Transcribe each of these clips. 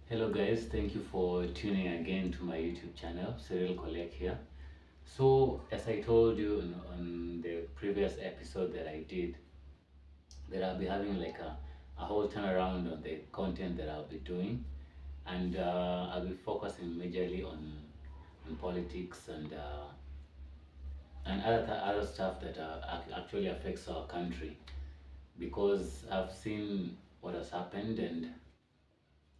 Hello guys, thank you for tuning again to my YouTube channel, Cyril Kolek here. So as I told you on the previous episode that I did, that I'll be having like a whole turnaround on the content that I'll be doing, and I'll be focusing majorly on politics and other stuff that actually affects our country, because I've seen what has happened and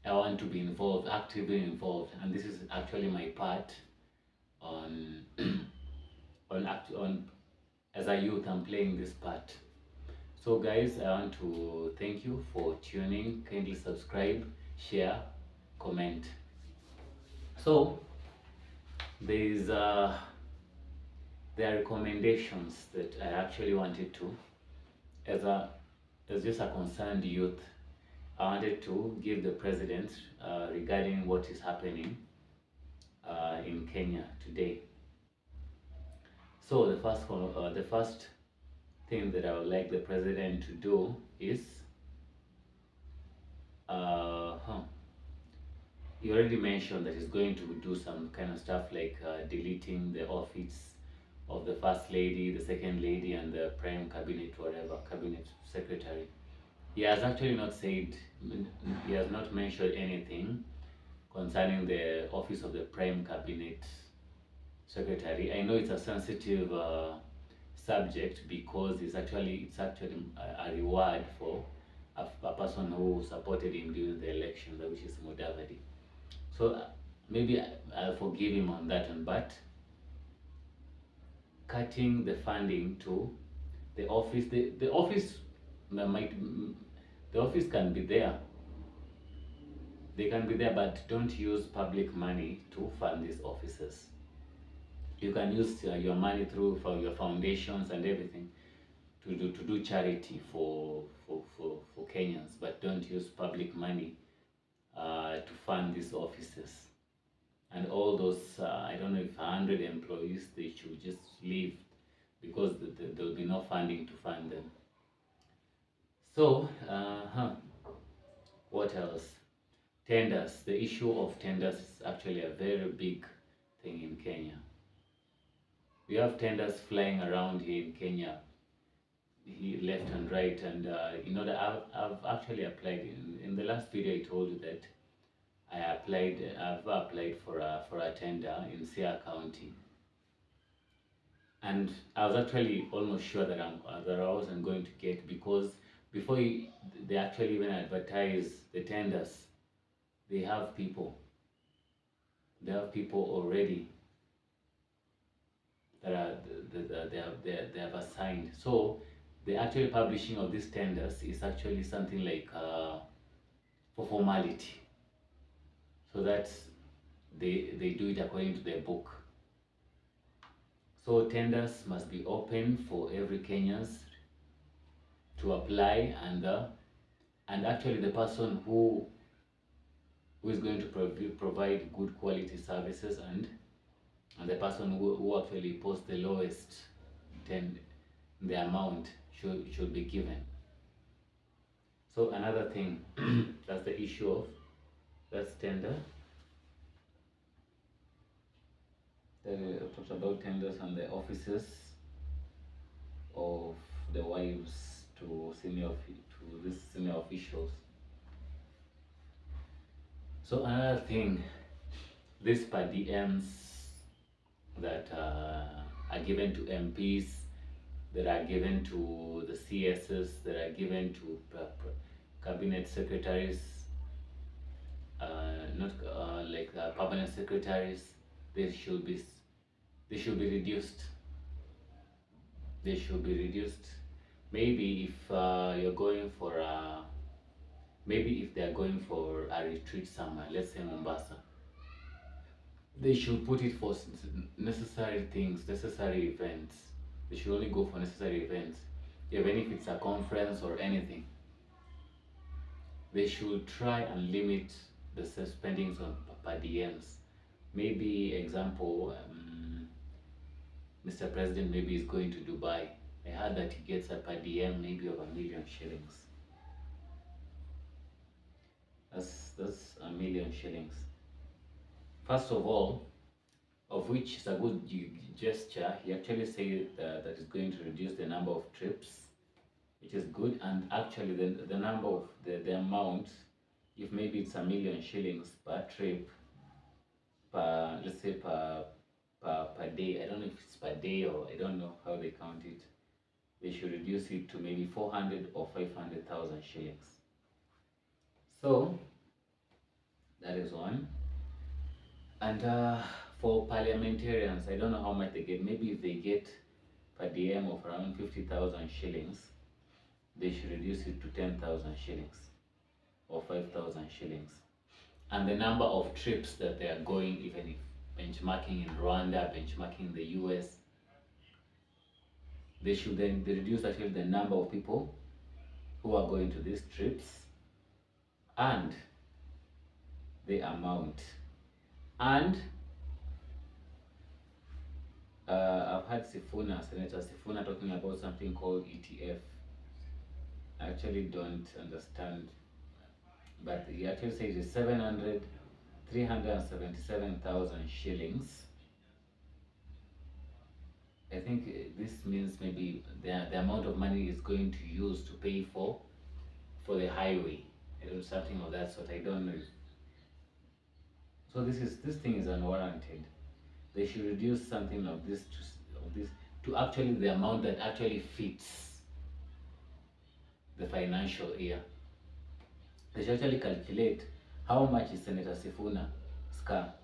I want to be involved, actively involved, and this is actually my part on on as a youth. I'm playing this part. So guys, I want to thank you for tuning. Kindly subscribe, share, comment. So there's there are recommendations that I actually wanted to, as a as just a concerned youth, I wanted to give the president regarding what is happening in Kenya today. So the first thing that I would like the president to do is, huh, he already mentioned that he's going to do some kind of stuff like deleting the office of the first lady, the second lady, and the prime cabinet, whatever cabinet secretary. He has actually not said, he has not mentioned anything concerning the office of the prime cabinet secretary. I know it's a sensitive subject, because it's actually a reward for a person who supported him during the election, which is Mudavadi. So maybe I'll forgive him on that one, but cutting the funding to the office, the office might, the office can be there. They can be there, but don't use public money to fund these offices. You can use your money through for your foundations and everything to do charity for Kenyans, but don't use public money to fund these offices. And all those, I don't know if 100 employees, they should just leave, because there will be no funding to fund them. So, what else? Tenders. The issue of tenders is actually a very big thing in Kenya. We have tenders flying around here in Kenya, left and right, and that I've actually applied. In the last video I told you that I've applied for a tender in Sia County, and I was actually almost sure that I wasn't going to get, because before they actually even advertise the tenders, they have people. They have people already that they have assigned. So the actual publishing of these tenders is actually something like for formality, so that they do it according to their book. So tenders must be open for every Kenyans to apply, and actually the person who is going to provide good quality services, and the person who actually posts the lowest the amount should be given. So another thing, that's the issue of that's tender. Then I talked about tenders and the offices of the wives to these senior officials. So another thing, these per diems that are given to MPs, that are given to the CSs, that are given to cabinet secretaries, not like permanent secretaries, they should be reduced. They should be reduced. Maybe if you're going for maybe if they are going for a retreat somewhere, let's say Mombasa, they should put it for necessary things, necessary events. They should only go for necessary events, even if it's a conference or anything. They should try and limit the spendings on per diems. Maybe example, Mr. President maybe is going to Dubai. I heard that he gets a per diem maybe of 1 million shillings. That's That's a million shillings. First of all, of which is a good gesture. He actually said that it's going to reduce the number of trips, which is good. And actually, the number of the amount, if maybe it's a million shillings per trip, per, let's say per day. I don't know if it's per day, or I don't know how they count it. They should reduce it to maybe 400 or 500,000 shillings. So that is one. And for parliamentarians, I don't know how much they get. Maybe if they get per diem of around 50,000 shillings, they should reduce it to 10,000 shillings or 5,000 shillings. And the number of trips that they are going, even if benchmarking in Rwanda, benchmarking in the US, they should then reduce actually the number of people who are going to these trips and the amount. And I've had Senator Sifuna talking about something called ETF. I actually don't understand, but he actually says it's 377,000 shillings. I think this means maybe the amount of money is going to use to pay for the highway, something of that sort. I don't know. So this thing is unwarranted. They should reduce something of this to actually the amount that actually fits the financial year. They should actually calculate how much is Senator Sifuna's car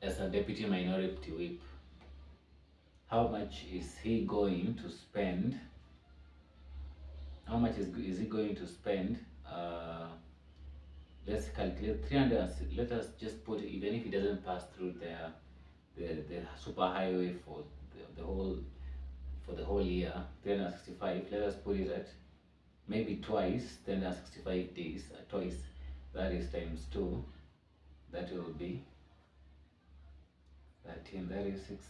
as a deputy minority whip. How much is he going to spend? How much is he going to spend? Let's calculate 300. Let us just put, even if he doesn't pass through the super highway for the whole year, 365. Let us put it at maybe twice 365 days. Twice, that is times 2. That will be 13. That is 6.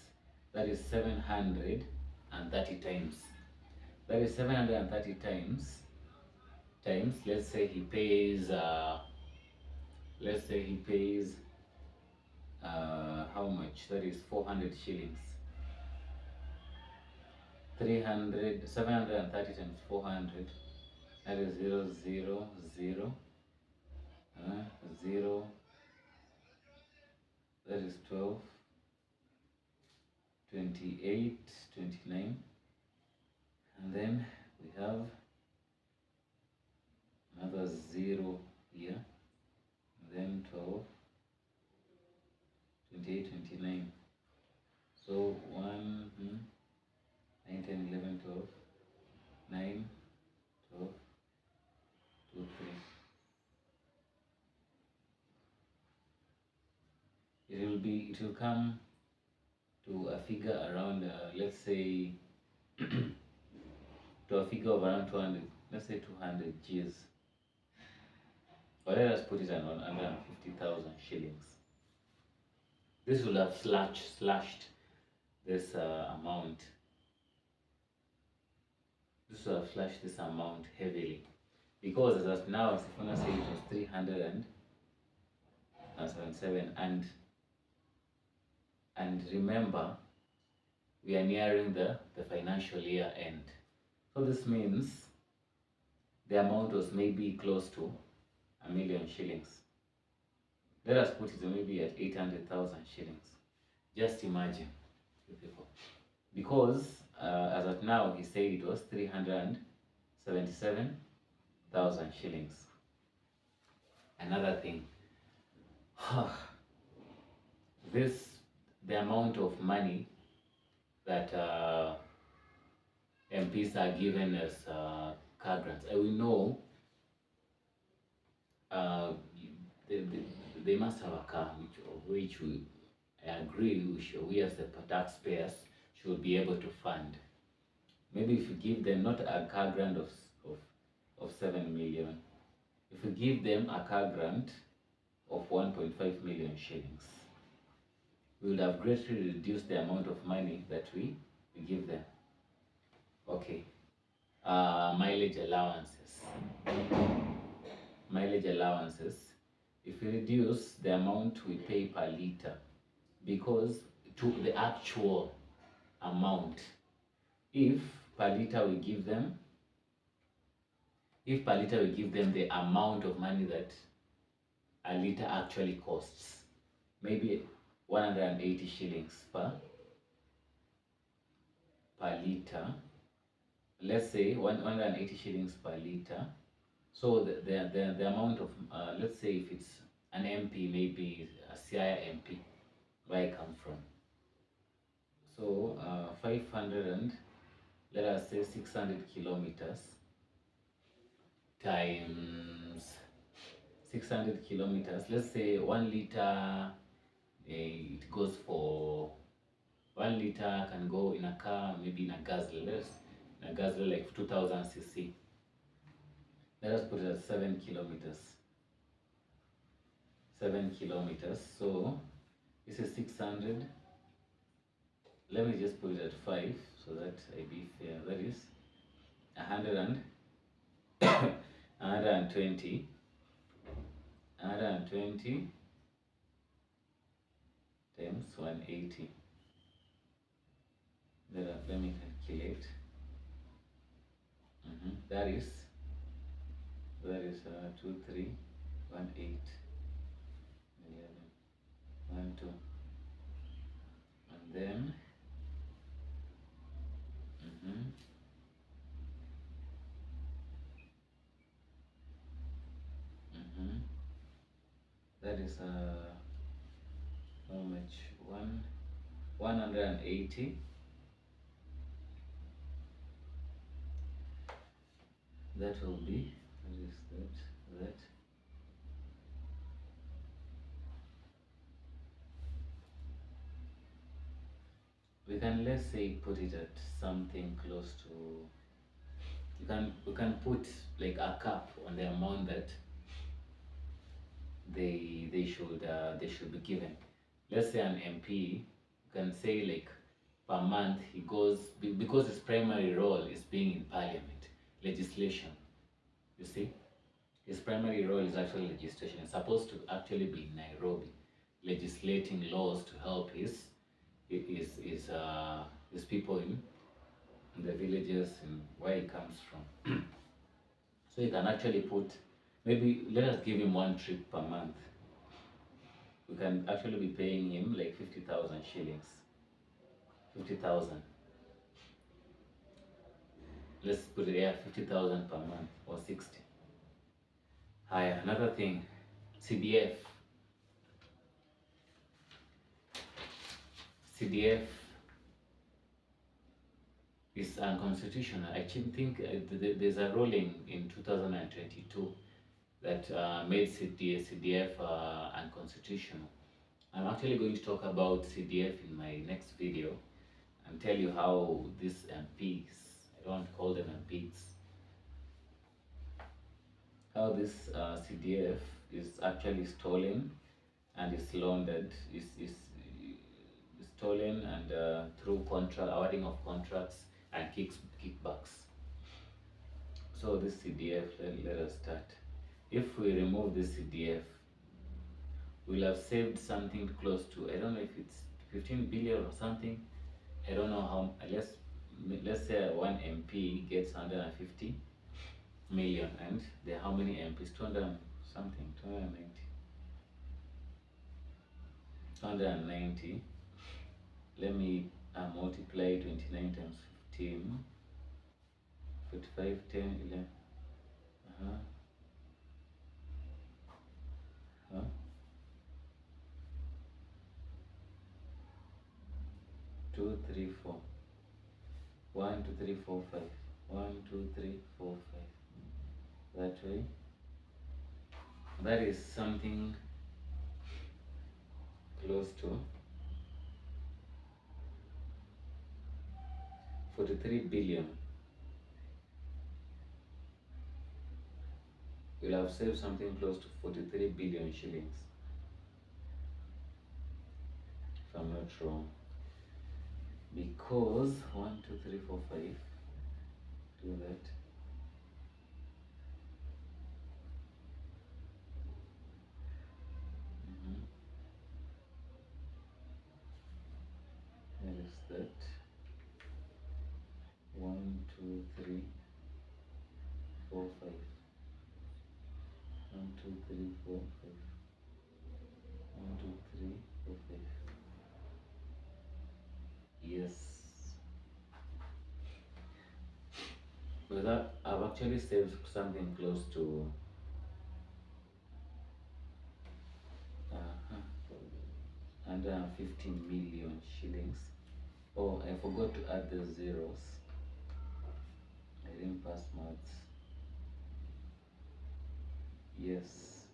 That is 730 times. That is 730 times. Let's say he pays. How much? That is 400 shillings. 730 times 400. That is 0, 0, 0, 0. That is 12, 28, 29. And then we have another 0 here. And then 12, 28, 29. So 1, 9, 10, 11, 12, 9, 12, 2, 3. It will come to a figure around, let's say, to a figure of around 200, let's say 200 Gs. Or let us put it at 150,000 shillings. This will have slashed this amount. This will have slashed this amount heavily, because as now Sifuna said it was 377, and remember, we are nearing the financial year end. So this means the amount was maybe close to a million shillings. Let us put it maybe at 800,000 shillings. Just imagine, people. Because as of now, he said it was 377,000 shillings. Another thing, the amount of money that MPs are given as car grants. I will know they must have a car, which I agree we as the taxpayers should be able to fund. Maybe if you give them not a car grant of 7 million, if you give them a car grant of 1.5 million shillings, we would have greatly reduced the amount of money that we give them. Okay, mileage allowances. Mileage allowances. if we reduce the amount we pay per liter, because to the actual amount, if per liter we give them, if per liter we give them the amount of money that a liter actually costs, maybe 180 shillings per liter, let's say 180 shillings per liter. So the amount of, let's say if it's an MP, maybe a Siaya MP, where I come from. So 500 and let us say 600 kilometers times 600 kilometers. Let's say 1 liter, it goes for 1 liter can go in a car, maybe in a guzzler, like 2000 cc. Let us put it at 7 kilometers. 7 kilometers. So this is 600. Let me just put it at 5 so that I be fair. That is 100 and 120. 120 times 180. Let me calculate. That is 2, 3, 1, 8, 11, 1, 2, and then that is how much? 180. That will be, what is that? We can, let's say, put it at something close to, we can put like a cap on the amount that they should be given. Let's say an MP, you can say like per month he goes, because his primary role is being in parliament, legislation. You see, his primary role is actually legislation. He's supposed to actually be in Nairobi, legislating laws to help his people in the villages and where he comes from. So you can actually put, maybe let us give him 1 trip per month. We can actually be paying him like 50,000 shillings. 50,000. Let's put it here, 50,000 per month or 60. Hi, another thing, CDF. CDF is unconstitutional. I think there's a ruling in 2022 that made CDF unconstitutional. I'm actually going to talk about CDF in my next video and tell you how these MPs, I don't want to call them MPs, how this CDF is actually stolen and is laundered, is stolen and through awarding of contracts and kickbacks. So this CDF, let us start. If we remove this CDF, we'll have saved something close to, I don't know if it's 15 billion or something. I don't know how, let's say one MP gets 150 million, and there are how many MPs? 200 something, 290. 290. Let me multiply 29 times 15. 45, 10, 11. 2, 3, 4. 1, 2, 3, 4, 5. 1, 2, 3, 4, 5. That way. That is something close to 43 billion. We'll have saved something close to 43 billion shillings, if I'm not wrong. Because 1, 2, 3, 4, 5, do that. 4, 5. 1, 2, 3, 4, 5. Yes. With that, I've actually saved something close to 150 million shillings. Oh, I forgot to add the zeros. I didn't pass maths. Yes.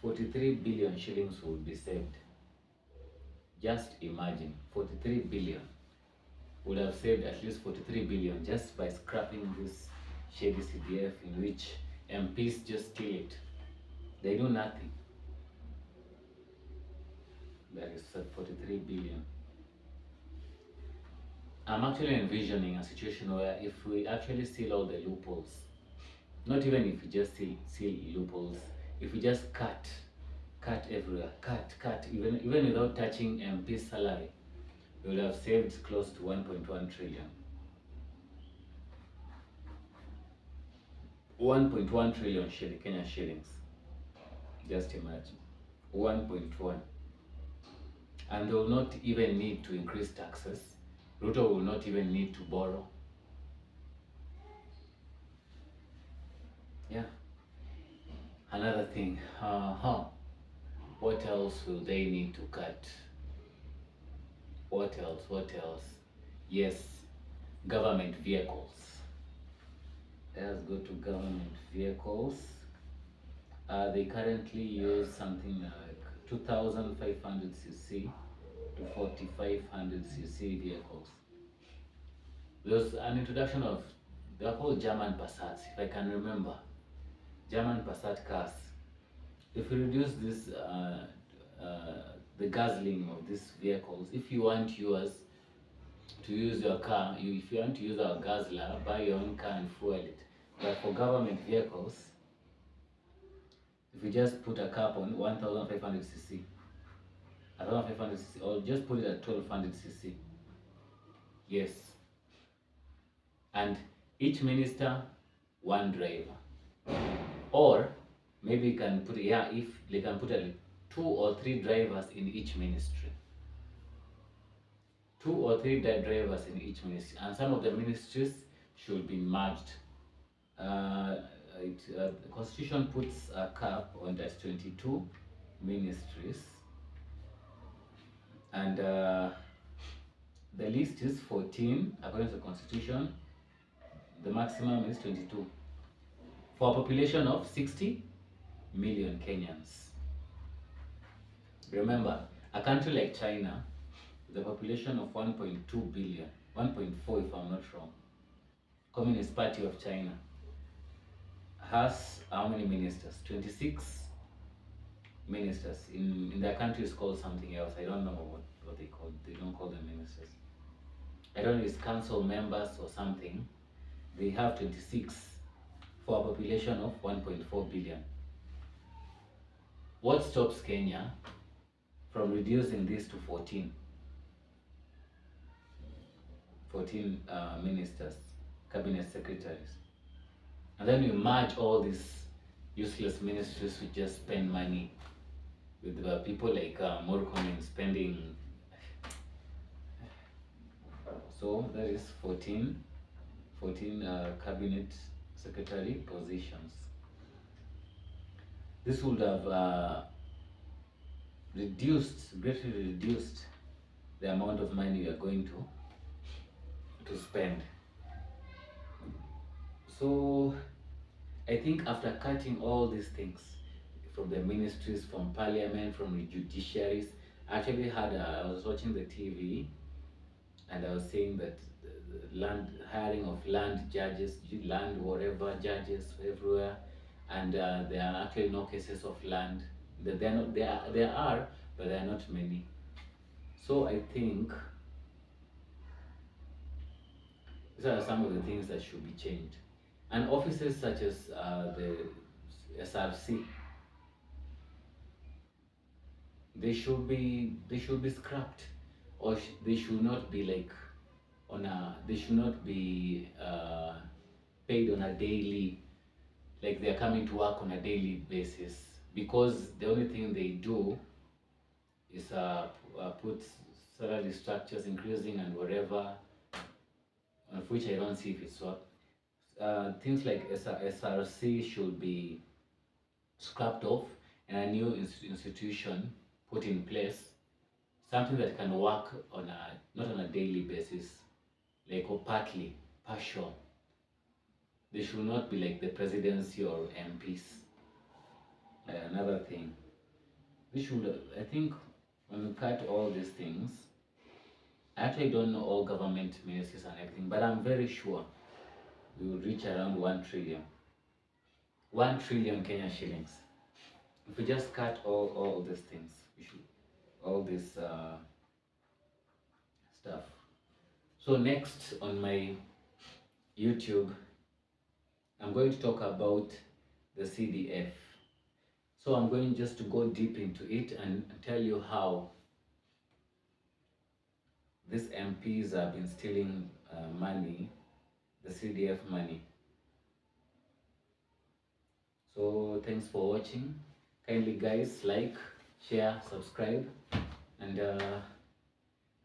43 billion shillings will be saved. Just imagine, 43 billion would have saved at least 43 billion just by scrapping this shady CDF in which MPs just steal it. They do nothing. That is 43 billion. I'm actually envisioning a situation where if we actually seal all the loopholes, not even if we just seal loopholes, if we just cut everywhere, cut, even without touching MP's salary, we would have saved close to 1.1 trillion. 1.1 trillion Kenya shillings. Just imagine. 1.1. And they will not even need to increase taxes. Ruto will not even need to borrow. Yeah. Another thing, what else will they need to cut? What else? Yes, government vehicles. Let's go to government vehicles. They currently use something like 2,500 cc to 4,500 cc vehicles. There's an introduction of, they're called German Passats, if I can remember. German Passat cars. If you reduce this, the guzzling of these vehicles, if you want yours to use your car, if you want to use our guzzler, buy your own car and fuel it. But for government vehicles, if you just put a cap on 1,500 cc, 1,500 cc, or just put it at 1,200 cc. Yes. And each minister, one driver. Or maybe you can put, if they can put 2 or 3 drivers in each ministry. 2 or 3 drivers in each ministry, and some of the ministries should be merged. The Constitution puts a cap on that 22 ministries, and the list is 14 according to the Constitution. The maximum is 22 for a population of 60 million Kenyans. Remember, a country like China, with a population of 1.2 billion, 1.4 if I'm not wrong, Communist Party of China has how many ministers? 26 ministers. In their country is called something else. I don't know what they call. They don't call them ministers. I don't know, it's council members or something. They have 26 for a population of 1.4 billion. What stops Kenya from reducing this to 14 ministers, cabinet secretaries? And then you merge all these useless ministries who just spend money with people like Murkomen spending. So that is 14 cabinet secretary positions. This would have greatly reduced the amount of money we are going to spend. So I think after cutting all these things from the ministries, from parliament, from the judiciaries, I actually I was watching the TV and I was saying that the hiring of land judges, whatever judges everywhere, and there are actually no cases of land. There are, but there are not many. So I think these are some of the things that should be changed. And offices such as the SRC, they should be scrapped, or they should not be they should not be paid on a daily, like they're coming to work on a daily basis. because the only thing they do is put salary structures increasing and whatever, of which I don't see if it's what. Things like SRC should be scrapped off and a new institution put in place, something that can work on a not on a daily basis, like or partly, partial. They should not be like the presidency or MPs. Another thing, we should, I think, when we cut all these things, I actually don't know all government ministries and everything, but I'm very sure we will reach around 1 trillion. 1 trillion Kenya shillings. If we just cut all these things, we should, all this stuff. So next on my YouTube, I'm going to talk about the CDF. So I'm going just to go deep into it and tell you how these MPs have been stealing money, the CDF money. So thanks for watching. Kindly guys, like, share, subscribe, and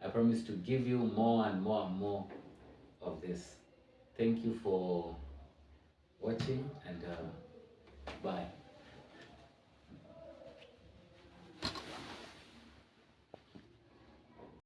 I promise to give you more and more and more of this. Thank you for watching, and bye.